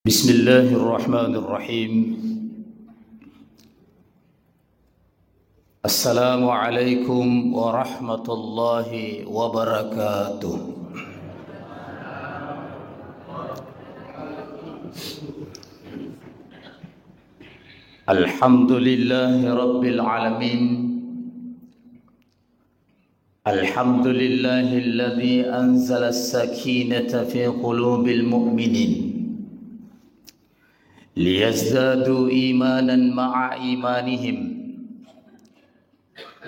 بسم الله الرحمن الرحيم. السلام عليكم ورحمة الله وبركاته. الحمد لله رب العالمين. الحمد لله الذي أنزل السكينة في قلوب المؤمنين ليزدادوا إيمانا مع إيمانهم،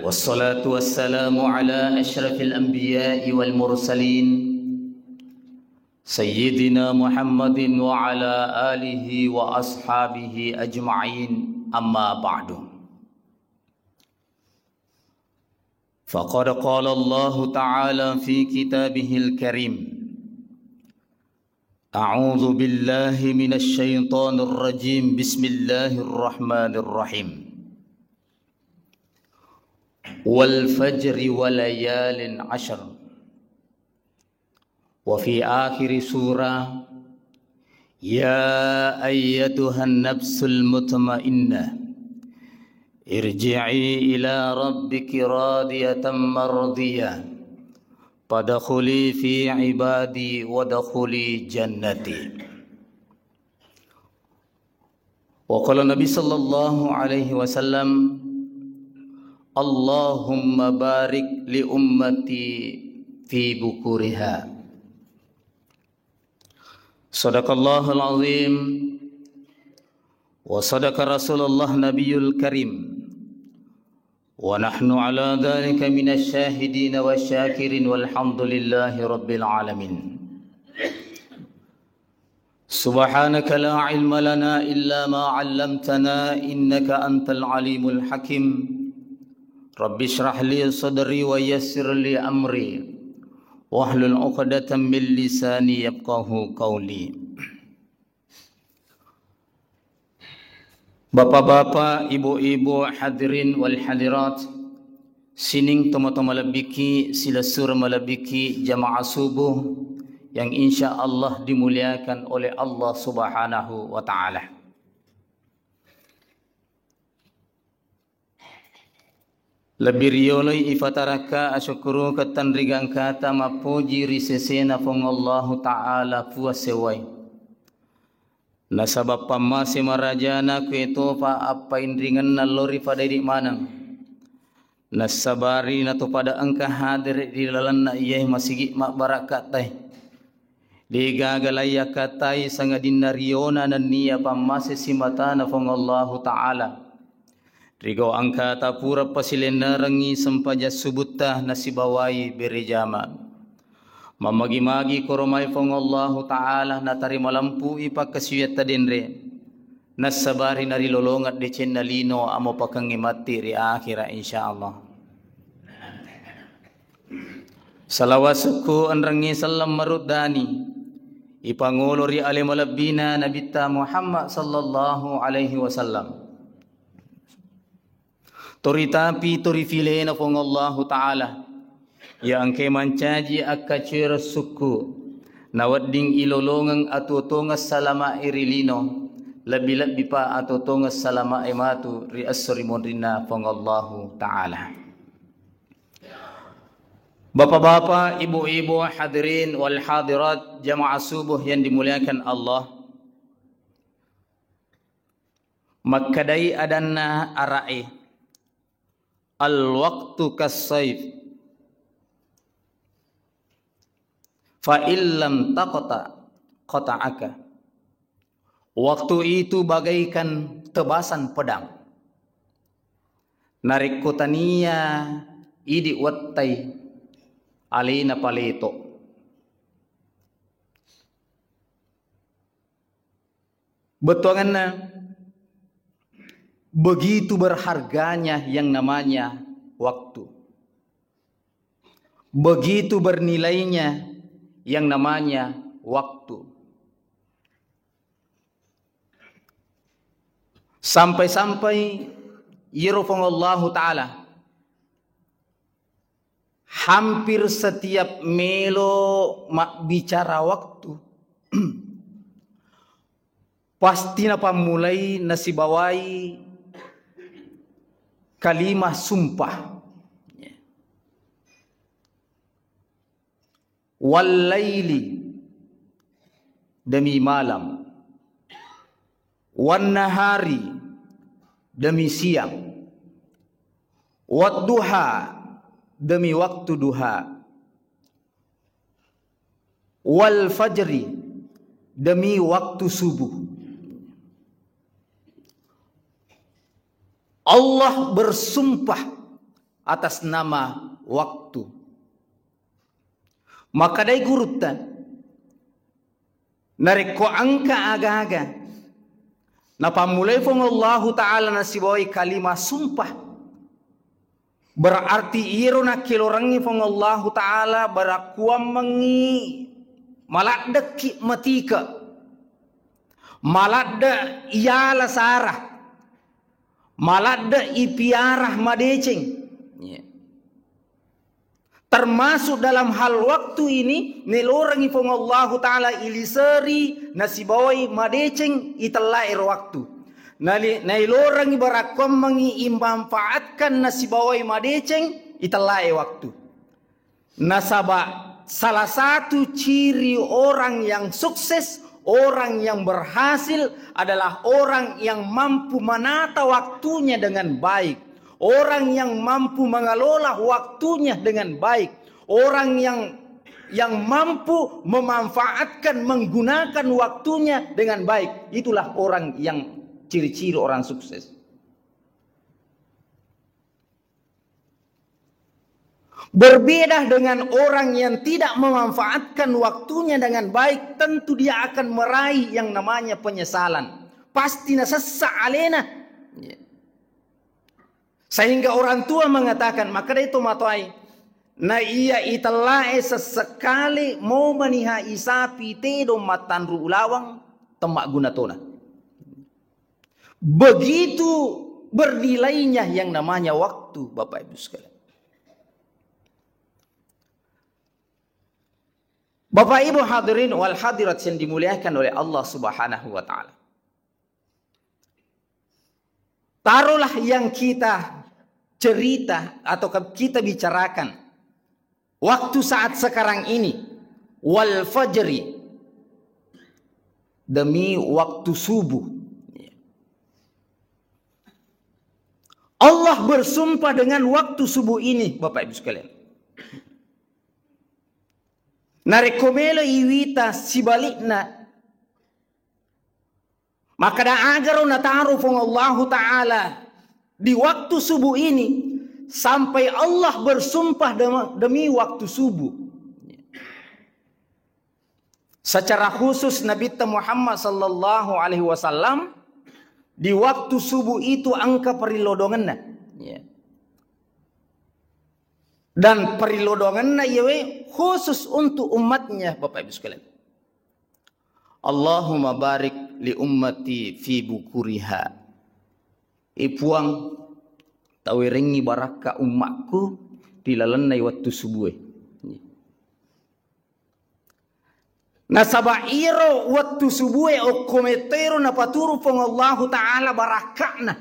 والصلاة والسلام على أشرف الأنبياء والمرسلين سيدنا محمد وعلى آله وأصحابه أجمعين. أما بعد، فقد قال الله تعالى في كتابه الكريم: أعوذ بالله من الشيطان الرجيم. بسم الله الرحمن الرحيم. والفجر وليال عشر. وفي آخر سورة: يا أيتها النفس المطمئنة ارجعي إلى ربك راضية مرضية فادخلي في عبادي وادخلي جنتي. وقال النبي صلى الله عليه وسلم: اللهم بارك لأمتي في بكورها. صدق الله العظيم وصدق رسول الله نبي الكريم، ونحن على ذلك من الشاهدين والشاكرين، والحمد لله رب العالمين. سبحانك لا علم لنا إلا ما علمتنا إنك أنت العليم الحكيم. رب اشرح لي صدري ويسر لي أمري واحلل عقدة من لساني يفقهوا قولي. Bapak-bapak, ibu-ibu, hadirin wal hadirat, sining toma-toma labiki sila surah malabiki jamaah subuh yang insya Allah dimuliakan oleh Allah Subhanahu wa taala. Lebih rioloi ifataraka asyukuru katandrigang kata mapuji risesena fong Allah taala puasewai. Nasabab pamasi marajana kueto pa apa indringan nalori pada di mana nasabari nato pada angka hadir di dalam na iya masigi mak barakat tay di gagalaya katai sangadin nariona nan niya pamasi simatana fong Allah taala rigo angka tapura pasilena rangi sempaja subutah nasibawai berejama mamagi-magi koromai fong Allah taala natari malampu ipak kasiyat tadinre nasabari nari lolongat de cennalino amo pakangimati ri akhira insyaallah. Salawasuku anrangi salam marudani ipangulo ri alimalabina nabita Muhammad sallallahu alaihi wasallam. Toritapi torifilena fong Allah taala yang ke mancaji akacira suku nawadding ilolongang atutongas salama irilino labi-labi pa atutongas salama ematu ri asrimon rina pangallahu taala. Bapak-bapak, ibu-ibu, hadirin wal hadirat jamaah subuh yang dimuliakan Allah, makadai adanna arai al waqtu kas-sayf fa illam taqata qata'aka. Waktu itu bagaikan tebasan pedang. Narik kotania idi wattai alina paleto. Betuanganna begitu berharganya yang namanya waktu. Begitu bernilainya yang namanya waktu. Sampai-sampai yirufong Allah Ta'ala hampir setiap melo mak bicara waktu pasti na pamulai nasibawai kalimah sumpah. Wal-laili, demi malam. Wan-nahari, demi siang. Wad-duha, demi waktu duha. Wal-fajri, demi waktu subuh. Allah bersumpah atas nama waktu. Maka dai gurutan nareko angka aga-aga na pamulai fong Allah Ta'ala nasibawai kalimah sumpah, berarti iro na kilorangi fong Allah Ta'ala barakuam mengi maladda ki matika maladda iyala sarah maladda ipiarah madeceng. Termasuk dalam hal waktu ini nilorangi fong Allah Ta'ala iliseri nasibawai madeceng italair waktu. Nilorangi barakom mengi manfaatkan nasibawai madeceng italair waktu. Nasaba salah satu ciri orang yang sukses, orang yang berhasil adalah orang yang mampu menata waktunya dengan baik. Orang yang mampu mengelola waktunya dengan baik. Orang yang mampu memanfaatkan, menggunakan waktunya dengan baik. Itulah orang yang ciri-ciri orang sukses. Berbeda dengan orang yang tidak memanfaatkan waktunya dengan baik, tentu dia akan meraih yang namanya penyesalan. Pasti nasassa alena. Sehingga orang tua mengatakan, maka itu matuai na iya italae sesekali mau manihai sapi tedo matanru ulawang temak gunatona. Begitu bernilainya yang namanya waktu, Bapak Ibu sekalian. Bapak Ibu hadirin wal hadirat yang dimuliakan oleh Allah Subhanahu wa Ta'ala. Taruhlah yang kita cerita atau kita bicarakan waktu saat sekarang ini, wal fajri, demi waktu subuh. Allah bersumpah dengan waktu subuh ini, Bapak Ibu sekalian. Narekomelo iwita sibalikna, maka da agar na ta'arufung Allah Ta'ala di waktu subuh ini sampai Allah bersumpah demi waktu subuh. Secara khusus Nabi Muhammad sallallahu alaihi wasallam di waktu subuh itu angka perilodonganna. Dan perilodonganna yawe khusus untuk umatnya, Bapak Ibu sekalian. Allahumma barik li ummati fi bukuriha. Ipuang tawirengi baraka umatku di lalannai waktu subuh. Nasaba iro waktu subuh o kometero na paturu pong Allah Ta'ala barakana.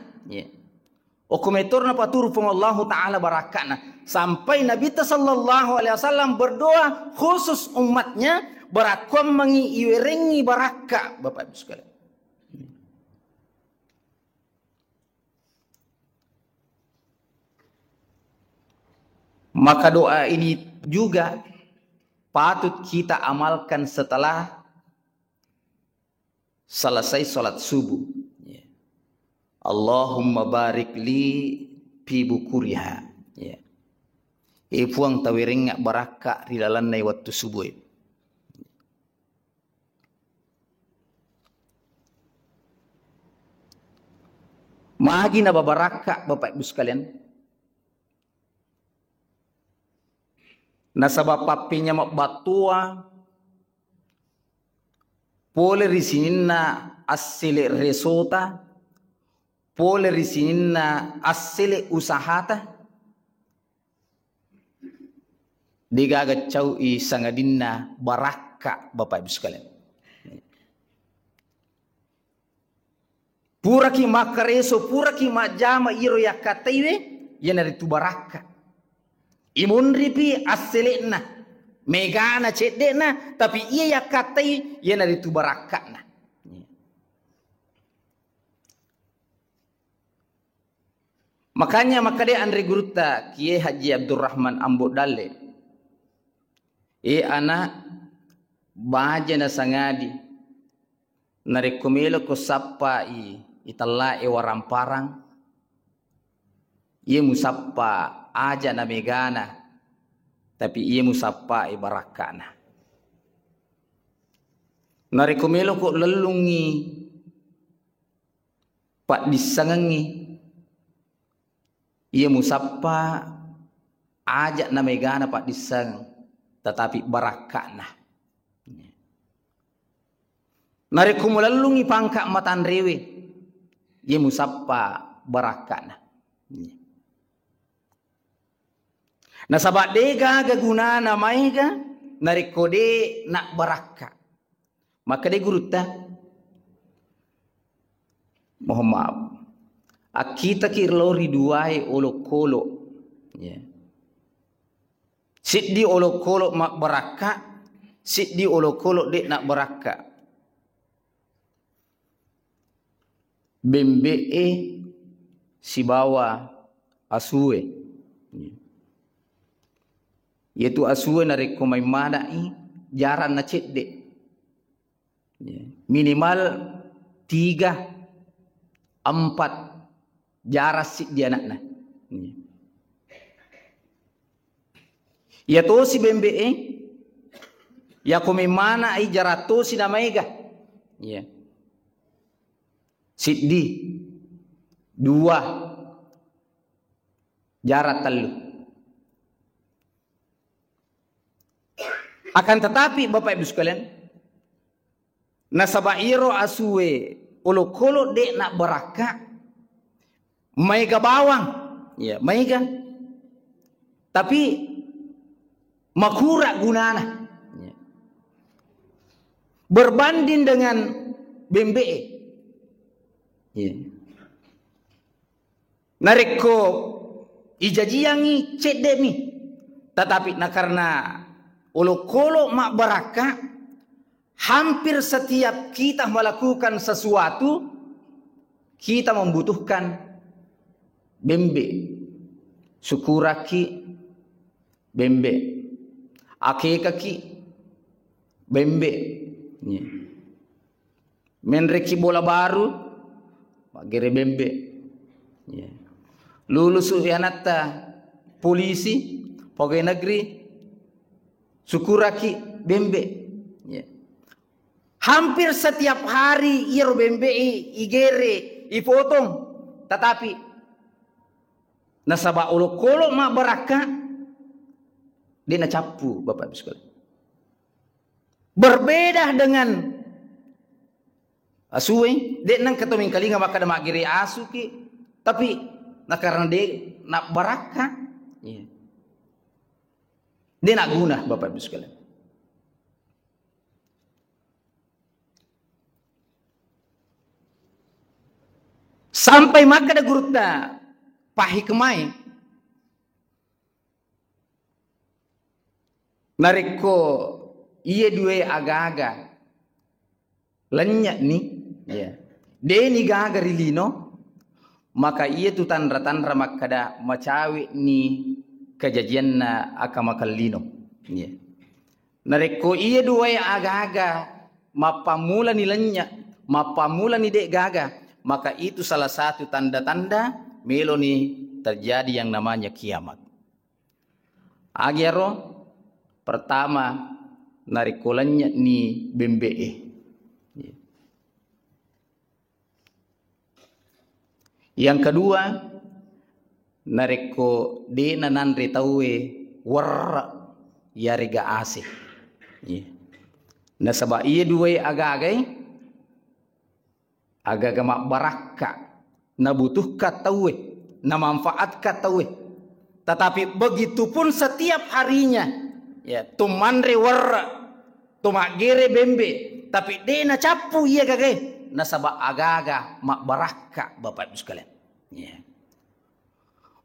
O kometero na paturu pong Allah Ta'ala barakana. Sampai Nabi sallallahu alaihi wasallam berdoa khusus umatnya barakom mengi iwirengi baraka, Bapak Ibu sekalian. Maka doa ini juga patut kita amalkan setelah selesai salat subuh. Allahumma barik li fi bukuriha. Ipuang tawiring baraka di lalannai waktu subuh. Maagi na babaraka, Bapak Ibu sekalian. Nasabab papinya batua pole risininna asile resota pole risininna asile usahata digaga cau i sangadinna baraka, Bapak Ibu sekalian. Pura ki makareso, pura ki majama iro yakataiwe, yana ritu baraka. Imunri pi aselena, megana cedena, tapi ia yakatai yana ritu baraka na. Makanya makade Andre Guruta Kiai Haji Abdurrahman Ambo Dalle. Anak baja na sangadi narekomelo ko sappa italla waramparang. Ia musappa aja na megana, tapi ia musappa barakana. Narekomelo ko lelungi pak disangangi. Ia musappa ajak na megana pak disang, tetapi barakana. Narikumulalungi pangka matan rewe, ia musappa barakana. Na sabat dega gaguna na maiga narikode nak baraka. Maka de guruta mohon maaf. Akita kirlori duai olok-kolok. Sit di olok-kolok mak baraka, sit di olok-kolok dek nak baraka. Bembe si bawa asue. Yaitu asue narik komai madai jaran na cedek. Minimal 3-4 jarak si dia anaknya. Ya to si bembe ya kome mana ai jarato si namaiga. Ya. Siddi 2 jarak telu. Akan tetapi Bapak Ibu sekalian, nasabairo asue olokolo dek nak baraka. Maiga bawang, ya maiga, tapi makura gunana, ya. Berbanding dengan bembe, ya. Nareko ijajiangi cedemi, tetapi na karena olokolo mak baraka, hampir setiap kita melakukan sesuatu, kita membutuhkan bembe, syukuraki bembe, akekaki bembe, menreki bola baru magere bembe, lulus yanata polisi pegawai negeri syukuraki bembe. Hampir setiap hari iro bembe igere ipotong, tetapi nasaba olok-olok mak baraka dia na capu Bapak Ibu sekalian. Berbeda dengan asue, dia nang ketoming kalinga maka ada magiri asuki, tapi na karena dia nak baraka, dia nak guna Bapak Ibu sekalian. Sampai maka ada guruta pahi kemai nariko iye dua aga-aga lenyak nih, ya. Deni gaga rilino, maka iye tu tandra-tandra makada macawi ni kejadian na akamakal lino, ya. Nariko iye dua aga-aga mapamula ni lenyak, mapamula ni dek gaga, maka itu salah satu tanda-tanda meloni terjadi yang namanya kiamat. Agero pertama narikolannya ni bembe. Yang kedua nariko dena nanre tawe war yariga ase. Nasaba iye dua aga-agai aga-aga mak baraka nabutuh katawe, na manfaat katawe. Tetapi begitupun setiap harinya, ya tumanre warra, tumagere bembe, tapi dia na capu iya kage, nasaba agaga mak baraka Bapak Ibu sekalian. Ya.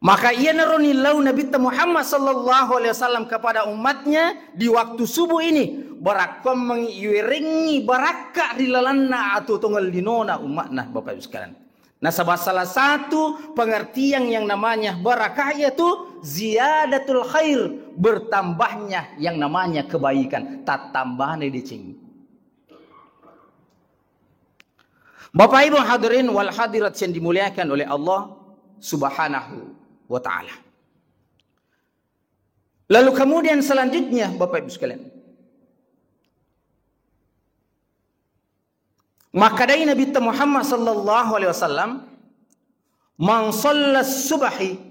Maka ia naronilau Nabi Muhammad sallallahu alaihi wasallam kepada umatnya di waktu subuh ini barakom mengiringi baraka rilalanna atau tunggal dinona umatna Bapak Ibu sekalian. Nasabah salah satu pengertian yang namanya barakah yaitu ziyadatul khair, bertambahnya yang namanya kebaikan, tak tambahnya dicing. Bapak Ibu hadirin wal hadirat yang dimuliakan oleh Allah Subhanahu wa ta'ala. Lalu kemudian selanjutnya Bapak Ibu sekalian, maka dari Nabi Muhammad sallallahu alaihi wasallam man shallas subhi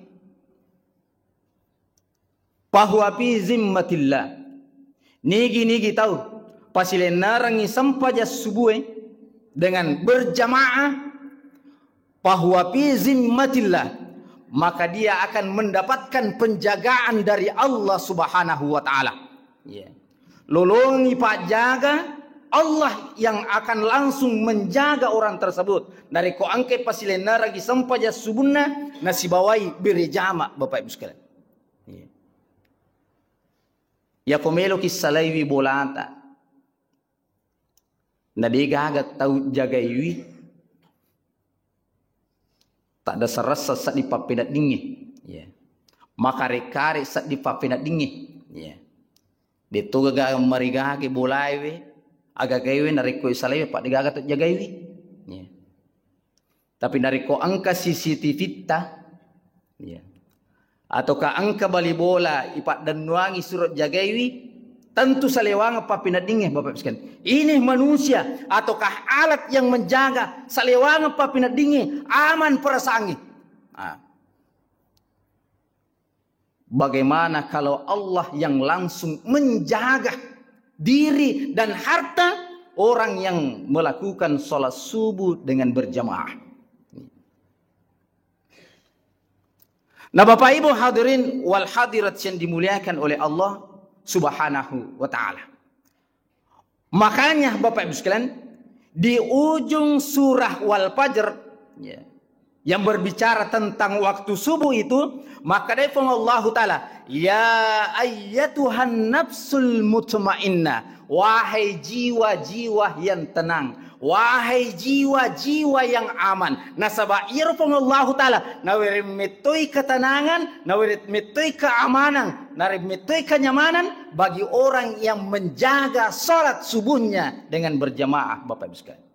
fahuwa fi zimmatillah. Nigi tahu pasilen narangi sampaja subuh dengan berjamaah fahuwa fi zimmatillah, maka dia akan mendapatkan penjagaan dari Allah Subhanahu wa taala. Ya. Lolongi pak jaga, Allah yang akan langsung menjaga orang tersebut dari ko angke pasilen naragi sampaja subunna nasibawai berjama Bapak Ibu sekalian. Ya komelo kisalaiwi bolata. Nadigagat tahu jagaiwi. Tak ada serasa sat di papinat dingin. Ya. Maka rekare sat di papinat dingin. Ya. Dito gaga marigage bolaiwe. Aga gaywe nariko isalaiwe pak digaga tu jagaiwi. Ya. Tapi nariko angka CCTV ta. Ya. Ataukah angka bali bola ipak dan nuangi surat jagaiwi. Tentu salewanga papinat dingin Bapak sekalian. Ini manusia ataukah alat yang menjaga salewanga papinat dingin aman perasangi. Bagaimana kalau Allah yang langsung menjaga diri dan harta orang yang melakukan sholat subuh dengan berjamaah. Nah Bapak Ibu hadirin wal hadirat yang dimuliakan oleh Allah Subhanahu wa ta'ala. Makanya Bapak Ibu sekalian, di ujung surah Wal Fajr ya, yang berbicara tentang waktu subuh itu, maka dari Allah Ta'ala, ya ayyatuhan nafsul mutmainnah, wahai jiwa-jiwa yang tenang, wahai jiwa-jiwa yang aman. Nasaba irfung Allah Ta'ala, nawirim mitoi ketenangan, nawirim mitoi keamanan, nawirim mitoi kenyamanan bagi orang yang menjaga salat subuhnya dengan berjamaah Bapak Ibu sekalian.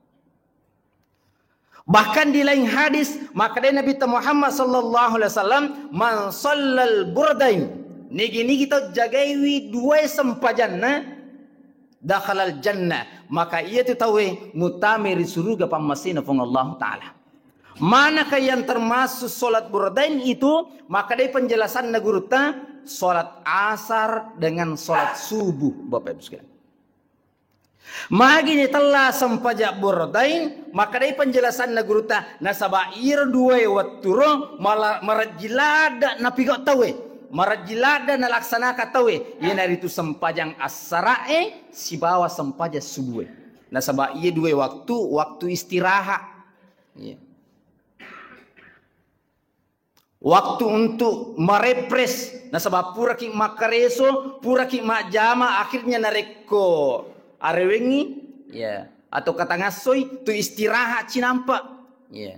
Bahkan di lain hadis, maka dari Nabi Muhammad sallallahu alaihi wasallam, man shallal burdain, nigi kita jagaiwi dua sempajanna dakhalal jannah, maka ia tu tahu mutamiri surga pamasina fung Allah taala. Manakah yang termasuk solat burdain itu? Maka dari penjelasan naguruta solat asar dengan solat subuh Bapak Ibu sekalian. Magini telah sempajak burdain, maka dari penjelasan naguruta nasabair dua watturo marajilada napigot tahu. Marajilada nalaksanakan tahu ia dari itu sempajang asarae si bawa sempaja subuh. Nasaba ia dua waktu istirahat. Ya. Waktu untuk merepres. Nasaba pura ki makareso, pura ki majama akhirnya nareko arewengi ya atau kata ngasoy tu istirahat cinampak ya.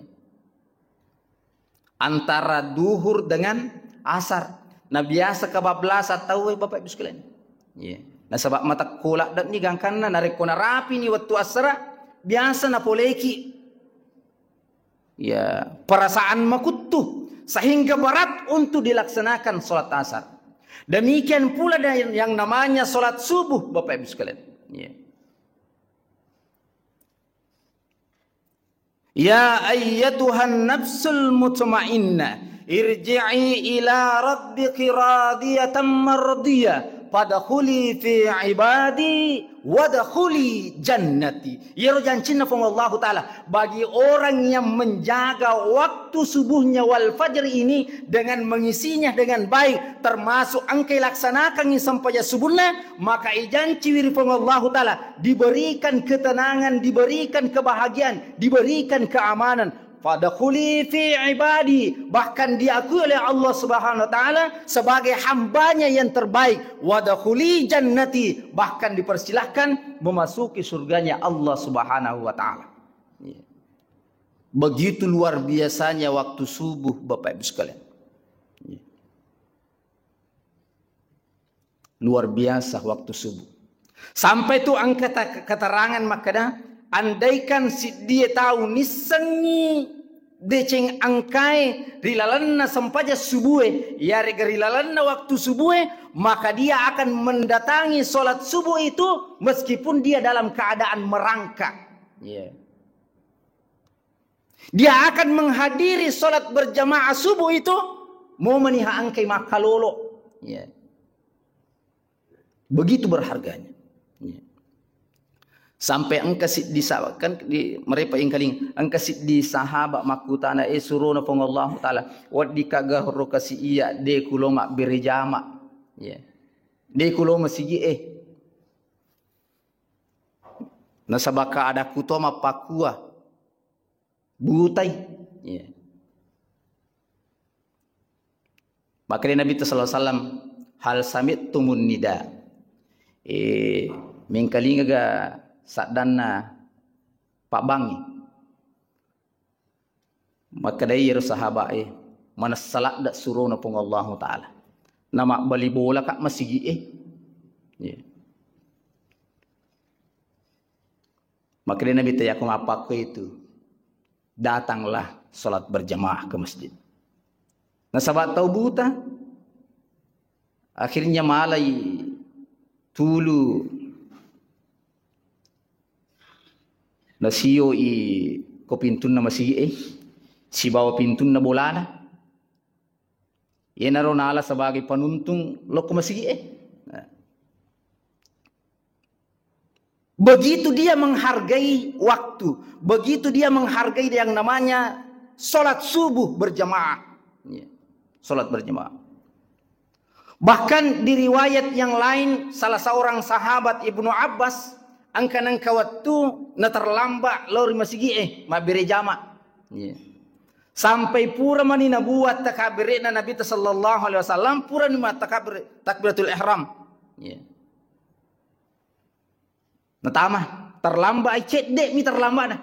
Antara duhur dengan asar. Nah biasa kebablas tahu Bapak Ibu sekalian. Ya. Nah sebab mata kolak dan ni gangkana nareko na rapi ni waktu asar biasa na poleki. Ya, perasaan makutu sehingga berat untuk dilaksanakan salat asar. Demikian pula yang namanya salat subuh Bapak Ibu sekalian. Ya. Ya ayyatuhan nafsul mutmainnah irji'i ila rabbiki radiyatan mardiyah fadkhuli fi ibadi wadkhuli jannati. Yero jancinna fong Allah Ta'ala bagi orang yang menjaga waktu subuhnya wal fajr ini dengan mengisinya dengan baik, termasuk angkai laksanakan yang sampai subuhnya, maka ijanci wiri fong Allah Ta'ala diberikan ketenangan, diberikan kebahagiaan, diberikan keamanan. Fadkhuli fi ibadi, bahkan diakui oleh Allah Subhanahu wa taala sebagai hambanya yang terbaik. Wadkhuli jannati, bahkan dipersilahkan memasuki surganya Allah Subhanahu wa taala. Begitu luar biasanya waktu subuh, Bapak Ibu sekalian. Luar biasa waktu subuh. Sampai tu angkat keterangan makna andaikan si dia tahu nisangi deceng angkai rilalanna sampaja subuh ya rilalanna waktu subuh, maka dia akan mendatangi solat subuh itu meskipun dia dalam keadaan merangkak. Dia akan menghadiri solat berjamaah subuh itu mau meniha angkai makalolo. Begitu berharganya. Sampai engkasit disawakan di mereka yang kaling engkasit di sahabat makutana suruna pong Allah taala wad dikagahro kasi iya de kulo mak berjama de kulo masigi nasabaka ada kutoma pakua butai maka Nabi sallallahu alaihi wasallam hal samit tumun nida mengkalinga ga sadana Pak Bangi maka dari sahabat mana salat dak suruh na pong Allah taala nama bali bola kak masigi maka dari Nabi tanya aku apa itu datanglah salat berjamaah ke masjid. Nah sahabat tahu buta akhirnya malai tulu nasiyo ko pintun na masigi si bawa pintun na bolana yenaro nala sebagai penuntung lo ko masigi begitu dia menghargai waktu, begitu dia menghargai yang namanya solat subuh berjamaah, solat berjamaah. Bahkan di riwayat yang lain salah seorang sahabat Ibnu Abbas angkanang waktu na terlambat lori masigi mabere jama sampai pura manina buat takbirna Nabi sallallahu alaihi wasallam pura ni takbiratul ihram natama terlambat cek dek mi terlambat dah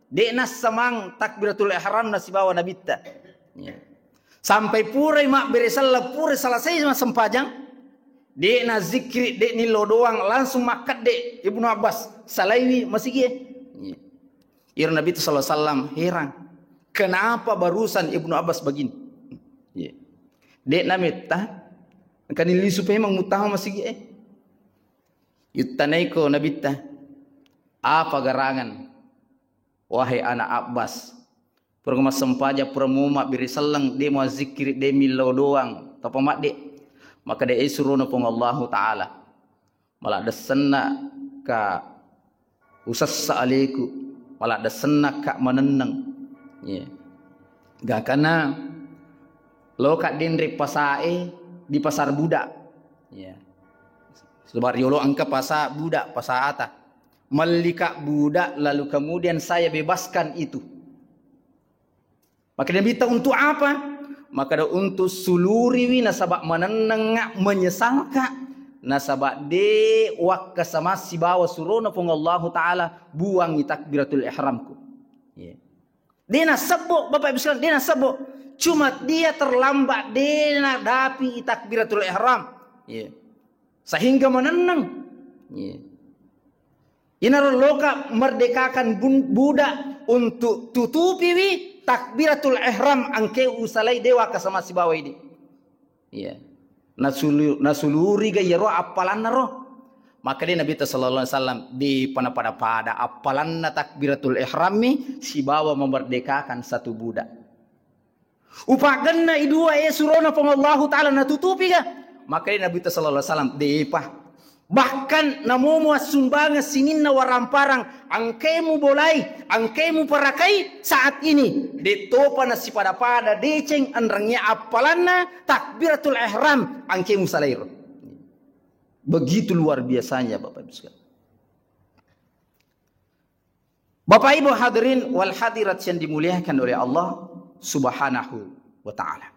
dek nas samang takbiratul ihram nasi bawa Nabi ta sampai pura mak bere salat pura selesai sempajang dek na zikri dek ni lo doang langsung makat dek Ibnu Abbas salaiwi masih Ir Nabi sallallahu alaihi wasallam heran kenapa barusan Ibnu Abbas begini dek na meta kan ini supaya mengutah masih yutanai ko Nabi ta apa garangan wahai anak Abbas pergama sempaja pramuma biri selang de mau zikri de mi lo doang tapa mak dek maka dia suruh pong Allah taala malah desena ka usas saaliku malah desena ka menenang gak kana lo kak dindri pasae di pasar budak sebar yolo angka pasar budak pasar ata melika budak lalu kemudian saya bebaskan itu maka dia minta untuk apa? Maka ada untuk suluriwi nasabak menenengak menyesalka nasabak de wak sama si bawa surona pong Allah taala buang takbiratul ihramku. Dia nasabok Bapak Ibu sekalian dia nasabok cuma dia terlambat dia nak dapi takbiratul ihram. Sehingga menenang. Inaro loka merdekakan budak untuk tutupi wi takbiratul ihram angke usalai dewa kasama si bawa ini. Nasuluri gaya roh apalan roh. Maka dia Nabi sallallahu alaihi wasallam di pada apalan takbiratul ihram ni si bawa memerdekakan satu budak. Upaganna idua surona pong Allah taala na tutupi ga maka Nabi sallallahu alaihi wasallam depa bahkan namo mo sumbangan sinin na waramparang angkemu bolai angkemu parakai saat ini detopa na si pada deceng anrangnya apalanna takbiratul ihram angkemu salair. Begitu luar biasanya Bapak Ibu sekalian. Bapak Ibu hadirin wal hadirat yang dimuliakan oleh Allah Subhanahu wa taala.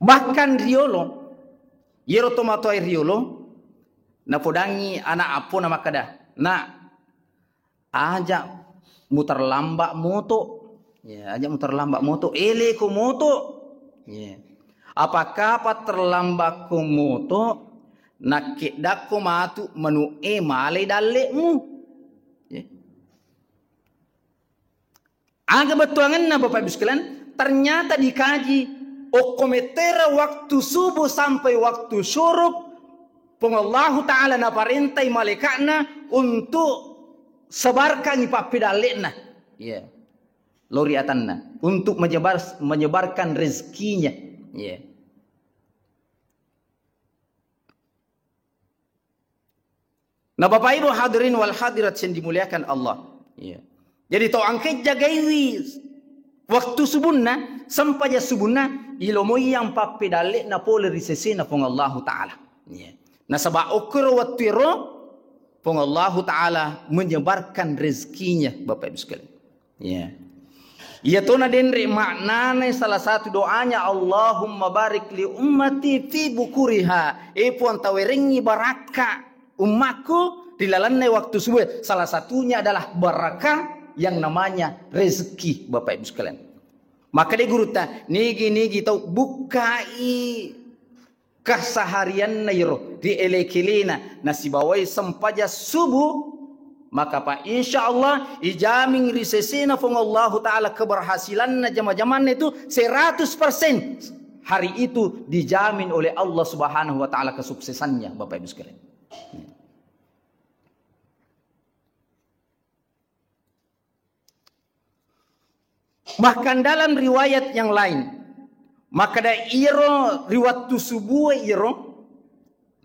Bahkan riolo yero tomato riolo na podangi anak apo nama kada na aja mutar lambak moto ya aja mutar lambak moto ele ko moto ya apakah pat terlambat ko moto nakida ko matu manu male dalekmu ya aga betuangan na Bapak Ibu sekalian ternyata dikaji okometera waktu subuh sampai waktu syuruk pengallahu ta'ala na parintai malaikatna untuk sebarkan ipapidalekna ya loriatanna untuk menyebarkan rezekinya ya nah Bapak Ibu hadirin wal hadirat yang dimuliakan Allah ya jadi tau angket jagaiwi waktu subuhna sampai subuhna ilomoy yang papidale na pole risese na pong Allah Ta'ala. Na sabah okro watwiro pong Allah Ta'ala menyebarkan rezekinya Bapak Ibu sekalian. Ya. Ia to na denre maknanya salah satu doanya Allahumma barik li ummati fi bukuriha. Puan tawerengi baraka umatku di lalannya waktu subuh. Salah satunya adalah baraka yang namanya rezeki Bapak Ibu sekalian. Maka dia guru ta nigi tau bukai keseharian nairo di elekilina nasi bawai sempaja subuh maka pak insyaallah ijamin risesena fong Allah taala keberhasilan jama-jaman itu 100% hari itu dijamin oleh Allah Subhanahu wa taala kesuksesannya Bapak Ibu sekalian. Bahkan dalam riwayat yang lain, maka da iro riwayat subuh iro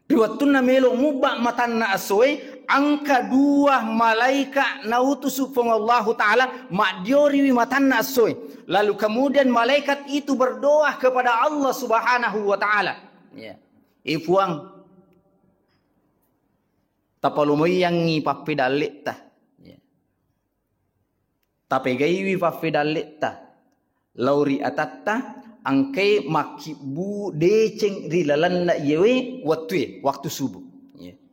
riwayat namelo mubak matanna aswe angka dua malaikat nautusu pong Allah Ta'ala makdiori matanna aswe. Lalu kemudian malaikat itu berdoa kepada Allah Subhanahu wa Ta'ala. Ya. Ipuang tapalumoy yang ipapidalik ta. Tapi gaiwi fafidalita lauri atatta angkai makibu deceng rilalan na yewe waktu subuh.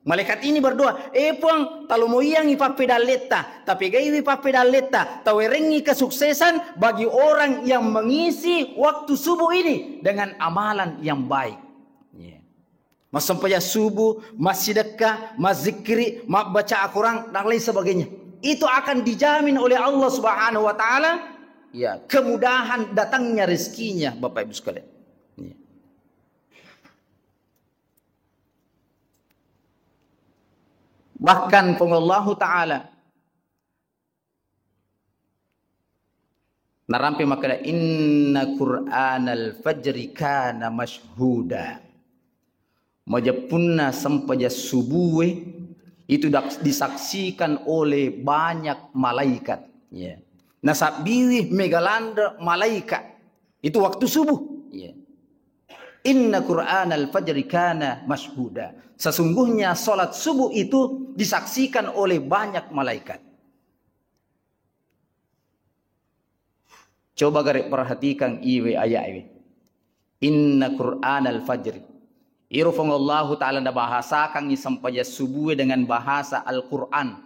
Malaikat ini berdoa, puang talumoyang ipapidalita, tapi gaiwi papidalita, tawerengi kesuksesan bagi orang yang mengisi waktu subuh ini dengan amalan yang baik. Mas sampai subuh, mas sedekah, mas zikri, mas baca Al-Quran dan lain sebagainya. Itu akan dijamin oleh Allah Subhanahu wa taala ya kemudahan datangnya rezekinya Bapak Ibu sekalian. Ya. Bahkan Allah taala narampi makala inna Qur'anal fajri kana mashhuda. Majapunna sampai subuh itu disaksikan oleh banyak malaikat. Ya. Nasabiwi megalanda malaikat. Itu waktu subuh. Ya. Inna Qur'an al-fajri kana mashhuda. Sesungguhnya salat subuh itu disaksikan oleh banyak malaikat. Coba garek perhatikan iwe ayat iwe. Inna Qur'an al-fajri. Irfang Allah Ta'ala na bahasa kang sampai subuh dengan bahasa Al-Quran.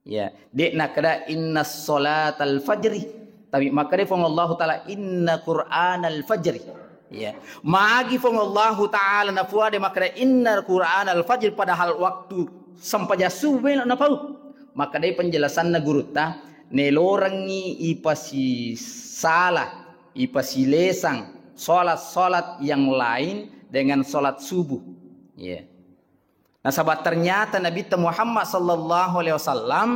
Ya, dek nak kada inna salat al-fajri. Tapi maka irfang Allah Ta'ala inna Qur'an al-fajri. Ya, magi fang Allah Ta'ala na fuade maka inna Qur'an al-fajri padahal waktu sampai subuh na pau. Maka dia penjelasan na guru ta nelorangi ipasi salah, ipasi lesang, salat yang lain dengan salat subuh. Ya. Nah, sahabat ternyata Nabi Muhammad sallallahu alaihi wasallam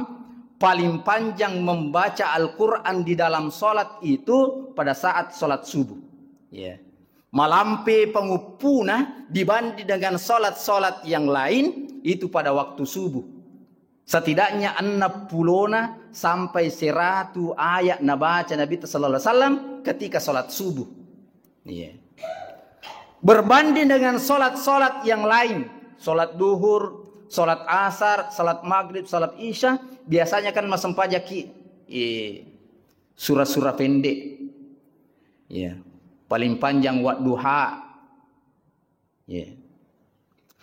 paling panjang membaca Al-Qur'an di dalam salat itu pada saat salat subuh. Ya. Malampe pengupuna dibanding dengan solat-solat yang lain itu pada waktu subuh. Setidaknya 60 sampai 100 ayat nabaca Nabi sallallahu alaihi wasallam ketika solat subuh. Iya. Berbanding dengan solat-solat yang lain, solat duhur, solat asar, solat maghrib, solat isya, biasanya kan masam pajaki surah-surah pendek. Ya. Paling panjang waktu duha. Ya.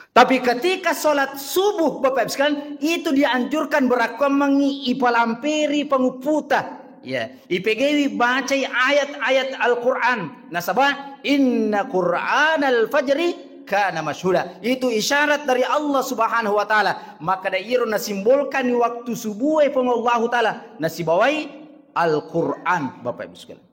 Tapi ketika solat subuh Bapak Ibu sekalian, itu dianjurkan berakumangi ipalampiri penguputa. Ya, IPGW baca ayat-ayat Al-Quran. Nasabah, inna Qur'an al-fajri kana masyhuda. Itu isyarat dari Allah Subhanahu wa taala. Maka dairu nasimbolkan waktu subuh Allah taala nasibawai Al-Quran Bapak Ibu sekalian.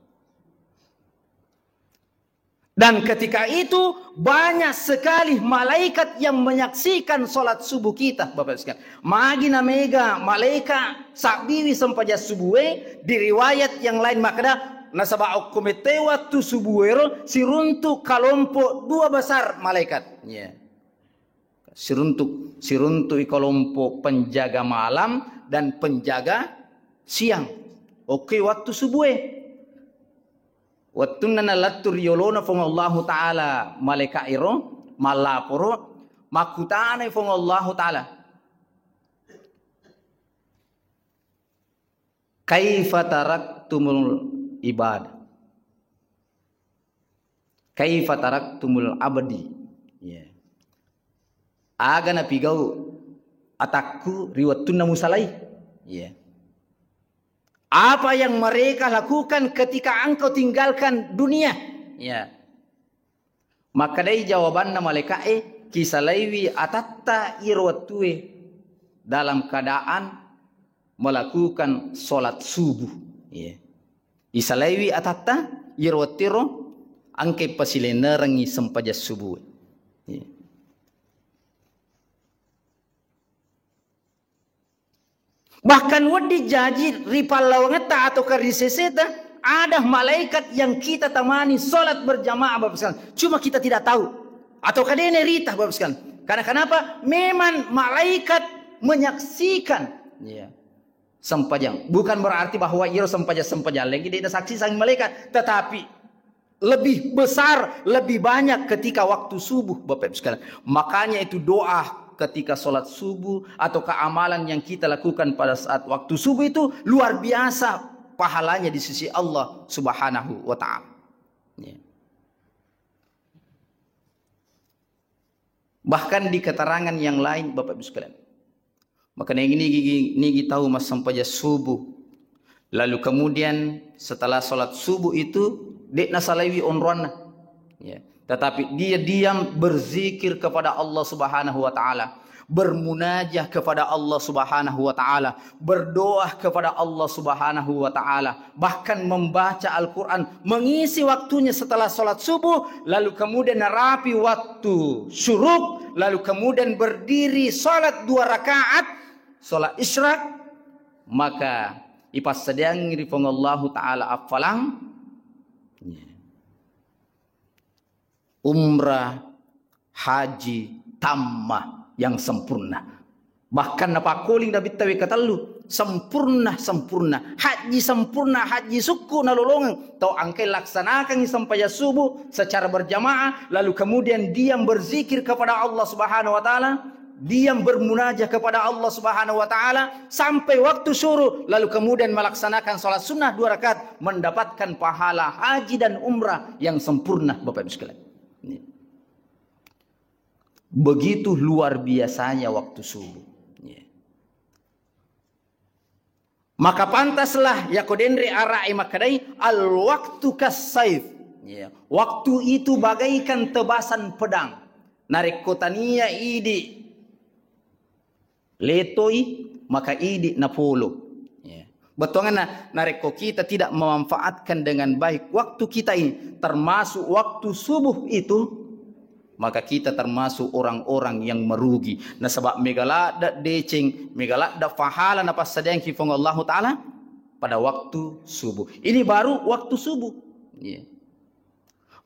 Dan ketika itu banyak sekali malaikat yang menyaksikan solat subuh kita Bapak sekalian. Magina mega malaikat sabiwi sampaja subuh di riwayat yang lain makna nasabah komite waktu subuh siruntuk kelompok dua besar malaikat. Ya. Siruntuk kelompok penjaga malam dan penjaga siang. Oke waktu subuh. Wattuna latur yolona fong Allah taala malaikat iro malaporo makutane fong Allah taala. Kaifa taraktumul ibadah? Kaifa taraktumul abadi? Ya. Aga na pigau atakku riwatuna musalai. Ya. Apa yang mereka lakukan ketika engkau tinggalkan dunia? Ya. Maka dari jawabannya malaikat kisalaiwi atatta irwatue dalam keadaan melakukan solat subuh. Ya. Isalaiwi atatta irwatiro angke pasilenerangi sempaja subuh. Ya. Bahkan wadi jaji ripal lawangeta atau kariseseta ada malaikat yang kita temani solat berjamaah Bapak sekalian. Cuma kita tidak tahu. Atau kadene rita Bapak sekalian. Karena kenapa? Memang malaikat menyaksikan. Ya. Sempajang. Bukan berarti bahwa ia sempajang lagi tidak saksi sang malaikat. Tetapi lebih besar, lebih banyak ketika waktu subuh Bapak sekalian. Makanya itu doa ketika sholat subuh atau keamalan yang kita lakukan pada saat waktu subuh itu luar biasa pahalanya di sisi Allah Subhanahu wa taala. Ya. Bahkan di keterangan yang lain Bapak Ibu sekalian. Makanya ini kita tahu mas sampai subuh. Lalu kemudian setelah sholat subuh itu dek nasalawi onruan. Ya. Tetapi dia diam berzikir kepada Allah Subhanahu wa taala, bermunajah kepada Allah Subhanahu wa taala, berdoa kepada Allah Subhanahu wa taala, bahkan membaca Al-Qur'an, mengisi waktunya setelah salat subuh, lalu kemudian rapi waktu syuruk, lalu kemudian berdiri salat 2 rakaat, salat isyraq, maka ipas sedang rifong Allah taala afalang umrah haji tammah yang sempurna. Bahkan napa koling David tawi katalu sempurna haji sempurna haji suku nalolongan tau angkai laksanakan sampai subuh secara berjamaah, lalu kemudian diam berzikir kepada Allah Subhanahu wa taala, diam bermunajah kepada Allah Subhanahu wa taala sampai waktu syuruk, lalu kemudian melaksanakan salat sunnah 2 rakaat, mendapatkan pahala haji dan umrah yang sempurna Bapak Ibu sekalian. Begitu luar biasanya waktu subuh. Maka pantaslah yakodenri arai makadai al waktu kasaif. Waktu itu bagaikan tebasan pedang. Narik kotania idi letoi maka idi napolo. Betulnya nareko kita tidak memanfaatkan dengan baik waktu kita ini, termasuk waktu subuh itu, maka kita termasuk orang-orang yang merugi. Nah sebab megalada deceng, megalada fahala napa sedang kifong Allah taala pada waktu subuh. Ini baru waktu subuh.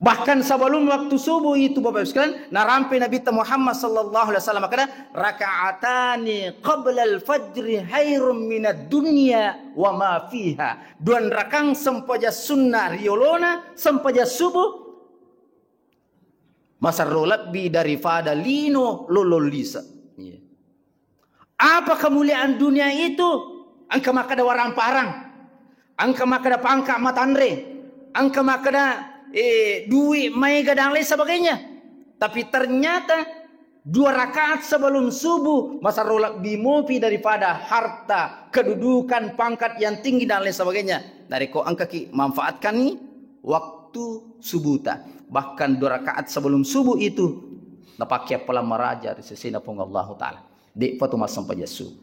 Bahkan sebelum waktu subuh itu Bapak Ibu sekalian, narampi Nabi Muhammad sallallahu alaihi wasallam kata, "Raka'atani qabla al-fajr khairum minad dunya wa ma fiha." Duan rakang sempaja sunnah riolona sempaja subuh masarro lebih daripada lino lololisa. Apa kemuliaan dunia itu? Angka makada warang parang, angka makada pangka matandre, angka makada duit mega dan lain sebagainya. Tapi ternyata 2 rakaat sebelum subuh masa rolak bimopi daripada harta, kedudukan, pangkat yang tinggi dan lain sebagainya. Dari kau angka ki manfaatkan ni waktu subuh ta. Bahkan 2 rakaat sebelum subuh itu napakai pala maraja di sisi napung Allah Ta'ala. Dek patu masam pajasu.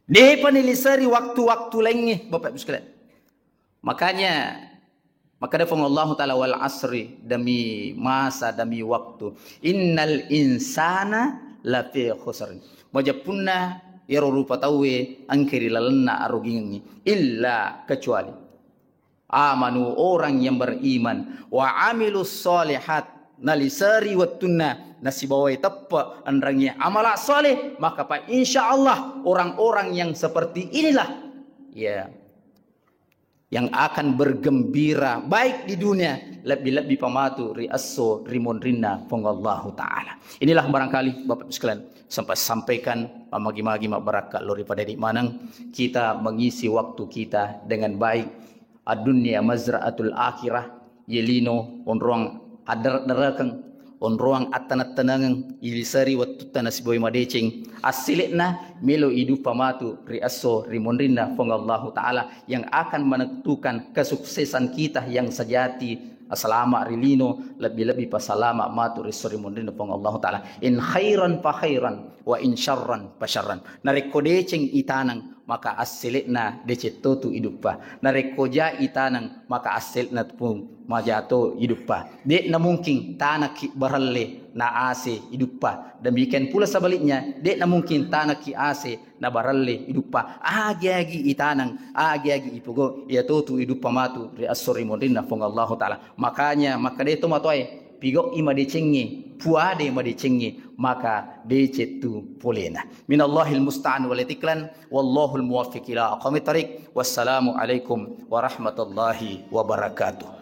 Dek panilisari waktu-waktu lainnya Bapak Ibu sekalian. Makanya maka ada firman Allah Ta'ala wal asri, demi masa demi waktu. Innal insana lafi khusr. Majapunna ya rupa tawe angkiri lalana arugingi illa kecuali amanu orang yang beriman wa amilus solihat nalisari wattunna nasibawai teppa anrangnya amala soleh, maka pak insyaallah orang-orang yang seperti inilah ya yang akan bergembira baik di dunia lebih-lebih pamatu riasso rimon rinna pongallahu taala. Inilah barangkali Bapak sekalian sampai sampaikan magi-magi barakat lori pada di manang kita mengisi waktu kita dengan baik. Ad-dunya mazra'atul akhirah yelino on ruang adar darakang on ruang atanat tenangang ilisari wattu tanasiboy madecing asilitna melo hidup pamatu riasso rimonrinna fongallahu taala yang akan menentukan kesuksesan kita yang sejati. Asalama rilino lebih-lebih pasalama matu riasso rimonrinna fongallahu taala. In khairan fa khairan wa in syarran fa syarran. Narekodecing itanang maka asilitna decetotu iduppa. Narekoja itanang maka asilitna pun majato iduppa. Dek na mungkin tanak baralle na ase iduppa. Demikian pula sebaliknya, dek na mungkin tanak ki ase na baralle iduppa. Agi-agi itanang, agi-agi ipugo ya totu iduppa matu ri asori mondinna fongallahu taala. Makanya maka deto matoy pigok ima decengi puade ma decengi maka decetu polena minallahil musta'an wal itiklan wallahul muwaffiq ila aqwamit thariq. Wassalamu alaikum warahmatullahi wabarakatuh.